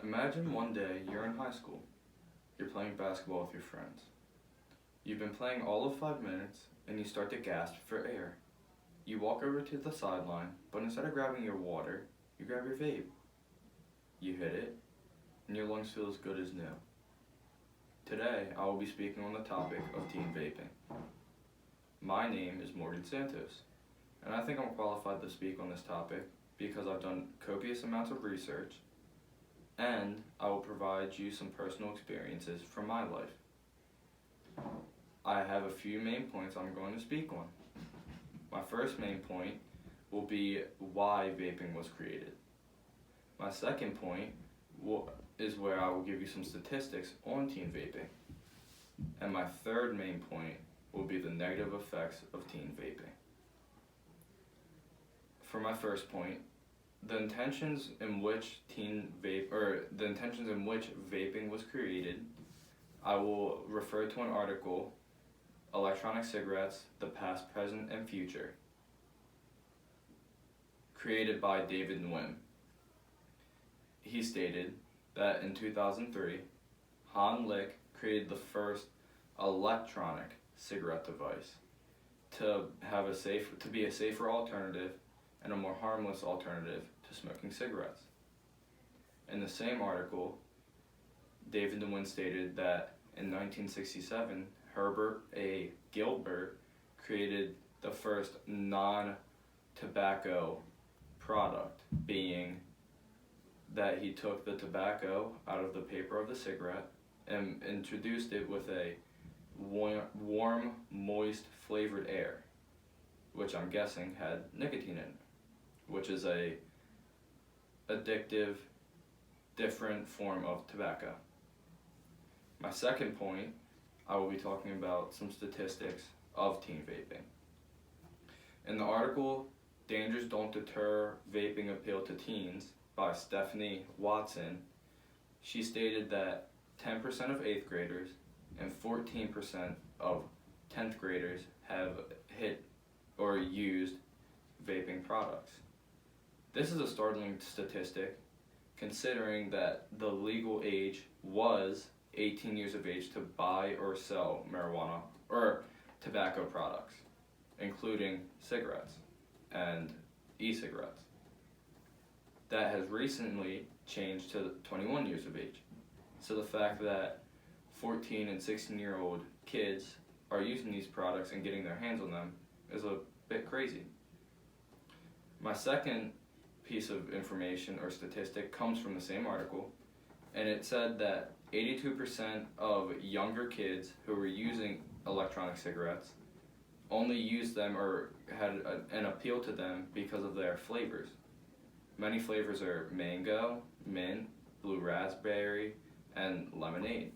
Imagine one day you're in high school. You're playing basketball with your friends. You've been playing all of 5 minutes and you start to gasp for air. You walk over to the sideline, but instead of grabbing your water, you grab your vape. You hit it, and your lungs feel as good as new. Today, I will be speaking on the topic of teen vaping. My name is Morgan Santos, and I think I'm qualified to speak on this topic because I've done copious amounts of research, and I will provide you some personal experiences from my life. I have a few main points I'm going to speak on. My first main point will be why vaping was created. My second point is where I will give you some statistics on teen vaping. And my third main point will be the negative effects of teen vaping. For my first point, the intentions in which vaping was created, I will refer to an article, Electronic Cigarettes, the Past, Present, and Future, created by David Nguyen. He stated that in 2003, Han Lick created the first electronic cigarette device to be a safer alternative and a more harmless alternative to smoking cigarettes. In the same article, David Nguyen stated that in 1967, Herbert A. Gilbert created the first non-tobacco product, being that he took the tobacco out of the paper of the cigarette and introduced it with a warm, moist, flavored air, which I'm guessing had nicotine in it, which is a addictive, different form of tobacco. My second point, I will be talking about some statistics of teen vaping. In the article, Dangers Don't Deter Vaping Appeal to Teens by Stephanie Watson, she stated that 10% of 8th graders and 14% of 10th graders have hit or used vaping products. This is a startling statistic considering that the legal age was 18 years of age to buy or sell marijuana or tobacco products, including cigarettes and e-cigarettes. That has recently changed to 21 years of age. So the fact that 14 and 16-year-old kids are using these products and getting their hands on them is a bit crazy. My second piece of information or statistic comes from the same article, and it said that 82% of younger kids who were using electronic cigarettes only used them or had an appeal to them because of their flavors. Many flavors are mango, mint, blue raspberry, and lemonade.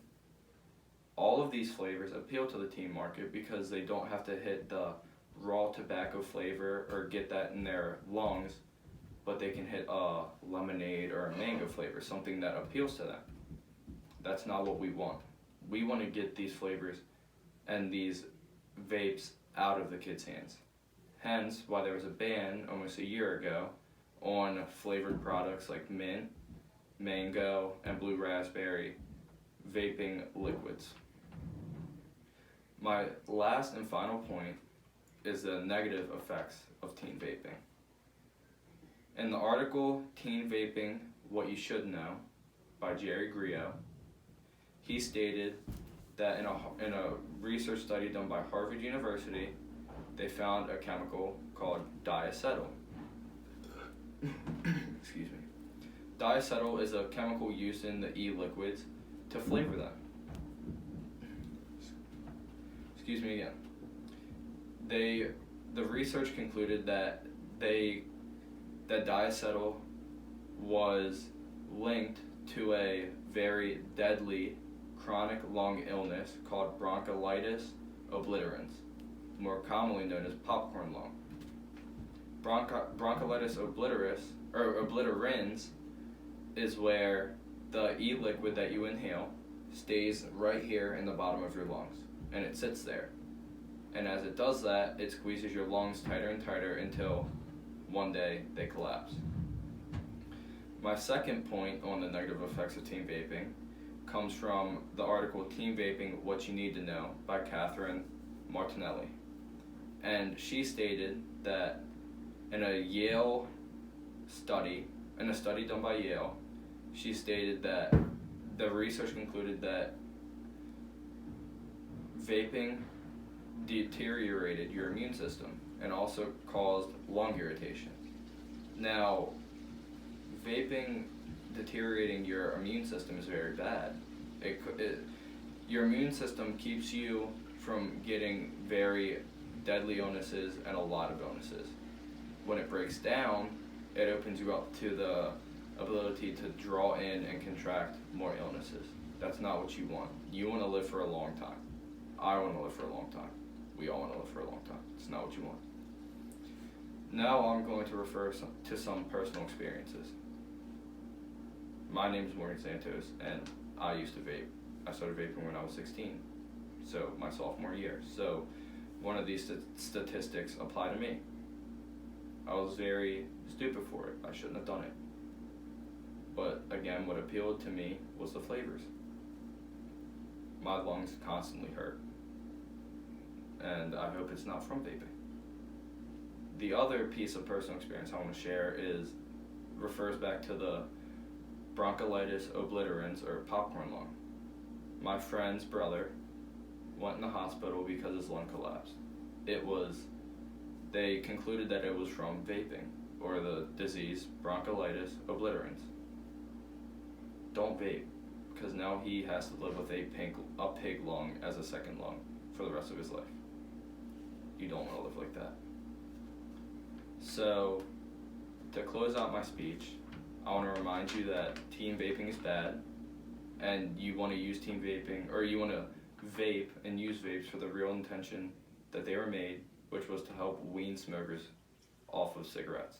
All of these flavors appeal to the teen market because they don't have to hit the raw tobacco flavor or get that in their lungs, but they can hit a lemonade or a mango flavor, something that appeals to them. That's not what we want. We want to get these flavors and these vapes out of the kids' hands. Hence why there was a ban almost a year ago on flavored products like mint, mango, and blue raspberry vaping liquids. My last and final point is the negative effects of teen vaping. In the article, Teen Vaping, What You Should Know, by Jerry Griot, he stated that in a research study done by Harvard University, they found a chemical called diacetyl. Excuse me. Diacetyl is a chemical used in the e-liquids to flavor them. Excuse me again. The research concluded that diacetyl was linked to a very deadly chronic lung illness called bronchiolitis obliterans, more commonly known as popcorn lung. Bronchiolitis obliterans is where the e-liquid that you inhale stays right here in the bottom of your lungs, and it sits there. And as it does that, it squeezes your lungs tighter and tighter until one day they collapse. My second point on the negative effects of teen vaping comes from the article Teen Vaping, What You Need to Know by Catherine Martinelli. And she stated that in a study done by Yale, she stated that the research concluded that vaping deteriorated your immune system and also caused lung irritation. Now, vaping deteriorating your immune system is very bad. Your immune system keeps you from getting very deadly illnesses and a lot of illnesses. When it breaks down, it opens you up to the ability to draw in and contract more illnesses. That's not what you want. You want to live for a long time. I want to live for a long time. We all want to live for a long time. It's not what you want. Now I'm going to refer to some personal experiences. My name is Morgan Santos, and I used to vape. I started vaping when I was 16, so my sophomore year. So one of these statistics apply to me. I was very stupid for it. I shouldn't have done it. But again, what appealed to me was the flavors. My lungs constantly hurt, and I hope it's not from vaping. The other piece of personal experience I want to share refers back to the bronchiolitis obliterans, or popcorn lung. My friend's brother went in the hospital because his lung collapsed. They concluded that it was from vaping, or the disease bronchiolitis obliterans. Don't vape, because now he has to live with a pig lung as a second lung for the rest of his life. You don't want to live like that. So, to close out my speech, I want to remind you that teen vaping is bad, and you want to use teen vaping, or you want to vape and use vapes for the real intention that they were made, which was to help wean smokers off of cigarettes.